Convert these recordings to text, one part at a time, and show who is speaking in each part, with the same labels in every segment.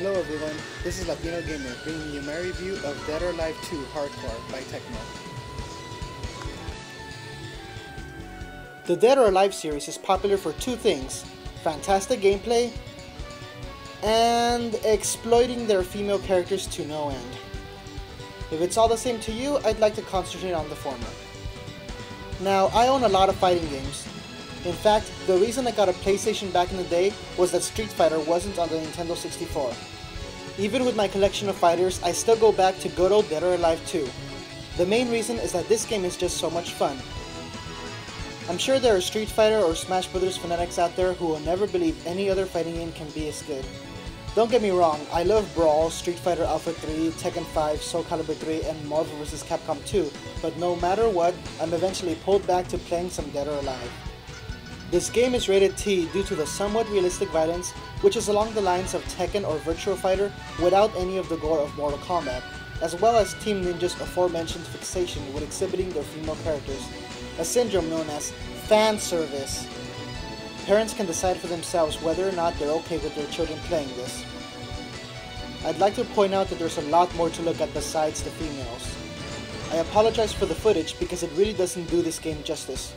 Speaker 1: Hello everyone, this is Latino Gamer bringing you my review of Dead or Alive 2 Hardcore by Tecmo. The Dead or Alive series is popular for two things: fantastic gameplay and exploiting their female characters to no end. If it's all the same to you, I'd like to concentrate on the former. Now, I own a lot of fighting games. In fact, the reason I got a PlayStation back in the day was that Street Fighter wasn't on the Nintendo 64. Even with my collection of fighters, I still go back to good old Dead or Alive 2. The main reason is that this game is just so much fun. I'm sure there are Street Fighter or Smash Bros. Fanatics out there who will never believe any other fighting game can be as good. Don't get me wrong, I love Brawl, Street Fighter Alpha 3, Tekken 5, Soul Calibur 3, and Marvel vs. Capcom 2, but no matter what, I'm eventually pulled back to playing some Dead or Alive. This game is rated T due to the somewhat realistic violence, which is along the lines of Tekken or Virtua Fighter without any of the gore of Mortal Kombat, as well as Team Ninja's aforementioned fixation with exhibiting their female characters, a syndrome known as fan service. Parents can decide for themselves whether or not they're okay with their children playing this. I'd like to point out that there's a lot more to look at besides the females. I apologize for the footage because it really doesn't do this game justice.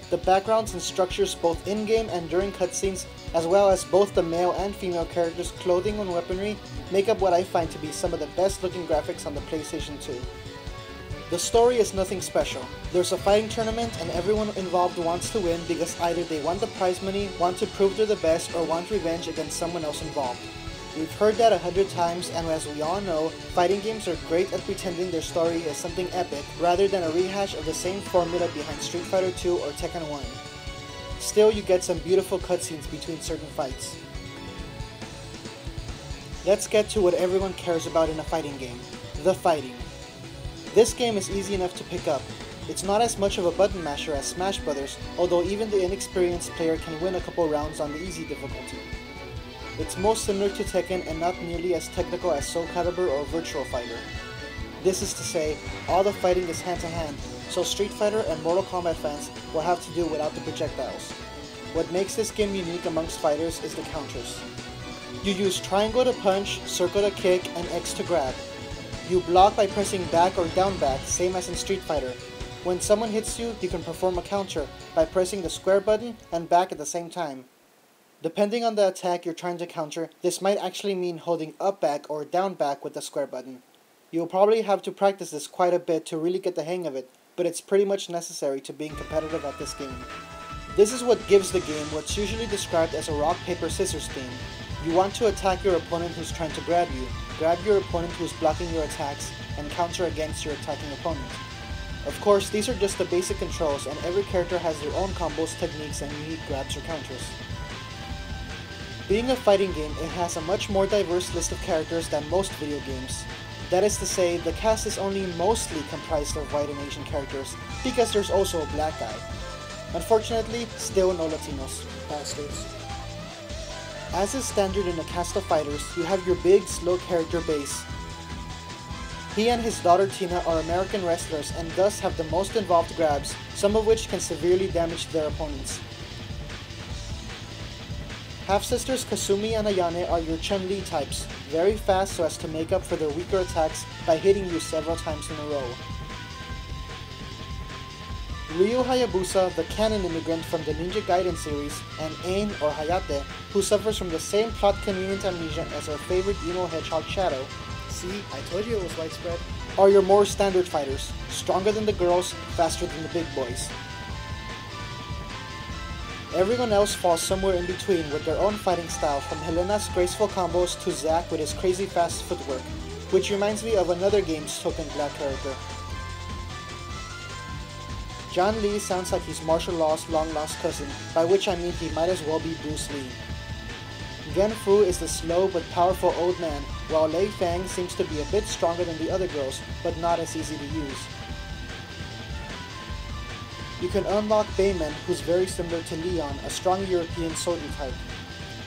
Speaker 1: The backgrounds and structures both in-game and during cutscenes, as well as both the male and female characters' clothing and weaponry, make up what I find to be some of the best looking graphics on the PlayStation 2. The story is nothing special. There's a fighting tournament and everyone involved wants to win because either they want the prize money, want to prove they're the best, or want revenge against someone else involved. We've heard that 100 times, and as we all know, fighting games are great at pretending their story is something epic rather than a rehash of the same formula behind Street Fighter 2 or Tekken 1. Still, you get some beautiful cutscenes between certain fights. Let's get to what everyone cares about in a fighting game: the fighting. This game is easy enough to pick up. It's not as much of a button masher as Smash Bros., although even the inexperienced player can win a couple rounds on the easy difficulty. It's most similar to Tekken and not nearly as technical as Soul Calibur or Virtua Fighter. This is to say, all the fighting is hand-to-hand, so Street Fighter and Mortal Kombat fans will have to do without the projectiles. What makes this game unique amongst fighters is the counters. You use triangle to punch, circle to kick, and X to grab. You block by pressing back or down back, same as in Street Fighter. When someone hits you, you can perform a counter by pressing the square button and back at the same time. Depending on the attack you're trying to counter, this might actually mean holding up back or down back with the square button. You'll probably have to practice this quite a bit to really get the hang of it, but it's pretty much necessary to being competitive at this game. This is what gives the game what's usually described as a rock-paper-scissors game. You want to attack your opponent who's trying to grab you, grab your opponent who's blocking your attacks, and counter against your attacking opponent. Of course, these are just the basic controls, and every character has their own combos, techniques, and unique grabs or counters. Being a fighting game, it has a much more diverse list of characters than most video games. That is to say, the cast is only mostly comprised of white and Asian characters, because there's also a black guy. Unfortunately, still no Latinos. Bastards. As is standard in a cast of fighters, you have your big, slow character base. He and his daughter Tina are American wrestlers and thus have the most involved grabs, some of which can severely damage their opponents. Half-sisters Kasumi and Ayane are your Chun-Li types, very fast so as to make up for their weaker attacks by hitting you several times in a row. Ryu Hayabusa, the canon immigrant from the Ninja Gaiden series, and Ain, or Hayate, who suffers from the same plot-convenient amnesia as our favorite emo hedgehog Shadow. See, I told you it was widespread. Are your more standard fighters, stronger than the girls, faster than the big boys. Everyone else falls somewhere in between with their own fighting style, from Helena's graceful combos to Zack with his crazy fast footwork, which reminds me of another game's token black character. John Lee sounds like he's martial law's long-lost cousin, by which I mean he might as well be Bruce Lee. Gen Fu is the slow but powerful old man, while Lei Fang seems to be a bit stronger than the other girls, but not as easy to use. You can unlock Bayman, who's very similar to Leon, a strong European soldier type.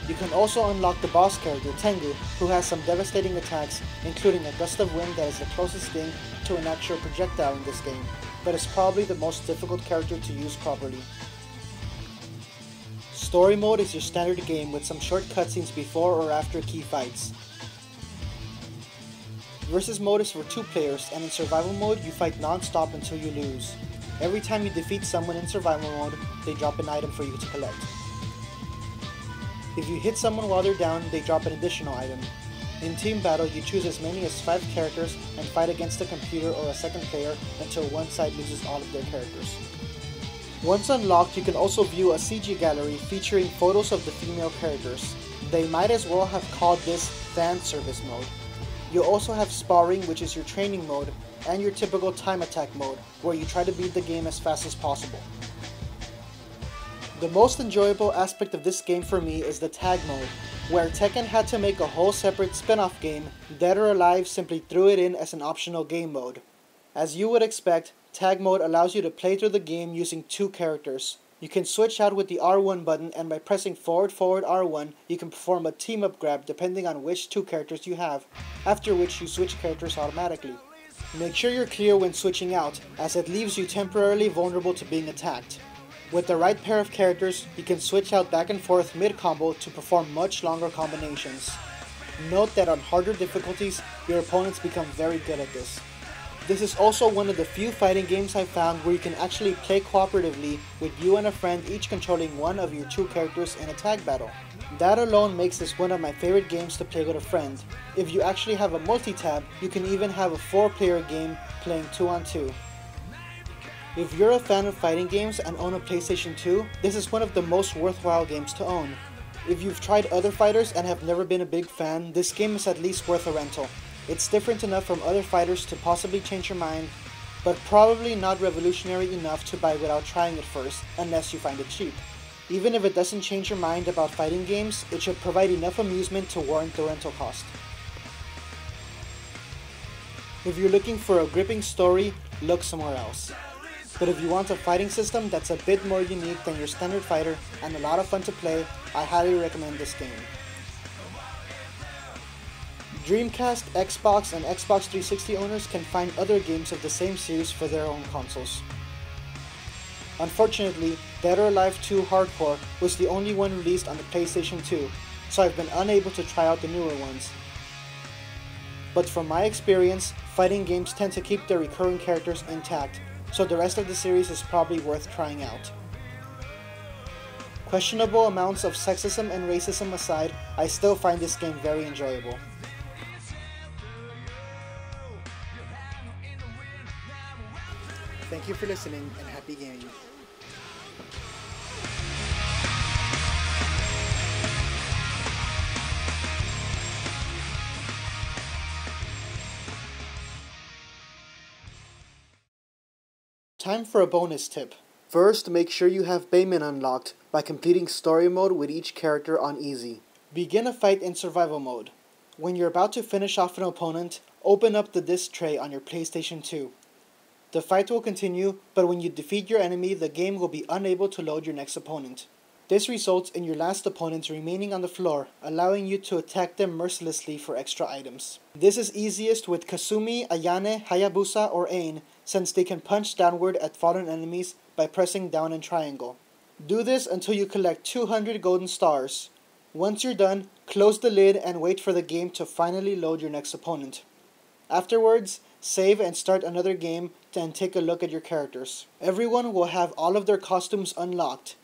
Speaker 1: You can also unlock the boss character, Tengu, who has some devastating attacks, including a gust of wind that is the closest thing to an actual projectile in this game, but is probably the most difficult character to use properly. Story mode is your standard game with some short cutscenes before or after key fights. Versus mode is for 2 players, and in survival mode you fight non-stop until you lose. Every time you defeat someone in survival mode, they drop an item for you to collect. If you hit someone while they're down, they drop an additional item. In team battle, you choose as many as 5 characters and fight against a computer or a second player until one side loses all of their characters. Once unlocked, you can also view a CG gallery featuring photos of the female characters. They might as well have called this fan service mode. You also have sparring, which is your training mode, and your typical time attack mode, where you try to beat the game as fast as possible. The most enjoyable aspect of this game for me is the tag mode, where Tekken had to make a whole separate spin-off game, Dead or Alive simply threw it in as an optional game mode. As you would expect, tag mode allows you to play through the game using 2 characters. You can switch out with the R1 button, and by pressing forward R1, you can perform a team-up grab depending on which 2 characters you have, after which you switch characters automatically. Make sure you're clear when switching out, as it leaves you temporarily vulnerable to being attacked. With the right pair of characters, you can switch out back and forth mid-combo to perform much longer combinations. Note that on harder difficulties, your opponents become very good at this. This is also one of the few fighting games I've found where you can actually play cooperatively with you and a friend each controlling one of your 2 characters in a tag battle. That alone makes this one of my favorite games to play with a friend. If you actually have a multi-tab, you can even have a 4-player game playing 2 on 2. If you're a fan of fighting games and own a PlayStation 2, this is one of the most worthwhile games to own. If you've tried other fighters and have never been a big fan, this game is at least worth a rental. It's different enough from other fighters to possibly change your mind, but probably not revolutionary enough to buy without trying it first, unless you find it cheap. Even if it doesn't change your mind about fighting games, it should provide enough amusement to warrant the rental cost. If you're looking for a gripping story, look somewhere else. But if you want a fighting system that's a bit more unique than your standard fighter and a lot of fun to play, I highly recommend this game. Dreamcast, Xbox, and Xbox 360 owners can find other games of the same series for their own consoles. Unfortunately, Dead or Alive 2 Hardcore was the only one released on the PlayStation 2, so I've been unable to try out the newer ones. But from my experience, fighting games tend to keep their recurring characters intact, so the rest of the series is probably worth trying out. Questionable amounts of sexism and racism aside, I still find this game very enjoyable. Thank you for listening, and happy gaming. Time for a bonus tip. First, make sure you have Bayman unlocked by completing story mode with each character on easy. Begin a fight in survival mode. When you're about to finish off an opponent, open up the disc tray on your PlayStation 2. The fight will continue, but when you defeat your enemy, the game will be unable to load your next opponent. This results in your last opponent remaining on the floor, allowing you to attack them mercilessly for extra items. This is easiest with Kasumi, Ayane, Hayabusa, or Ain, since they can punch downward at fallen enemies by pressing down and triangle. Do this until you collect 200 golden stars. Once you're done, close the lid and wait for the game to finally load your next opponent. Afterwards, save and start another game and take a look at your characters. Everyone will have all of their costumes unlocked,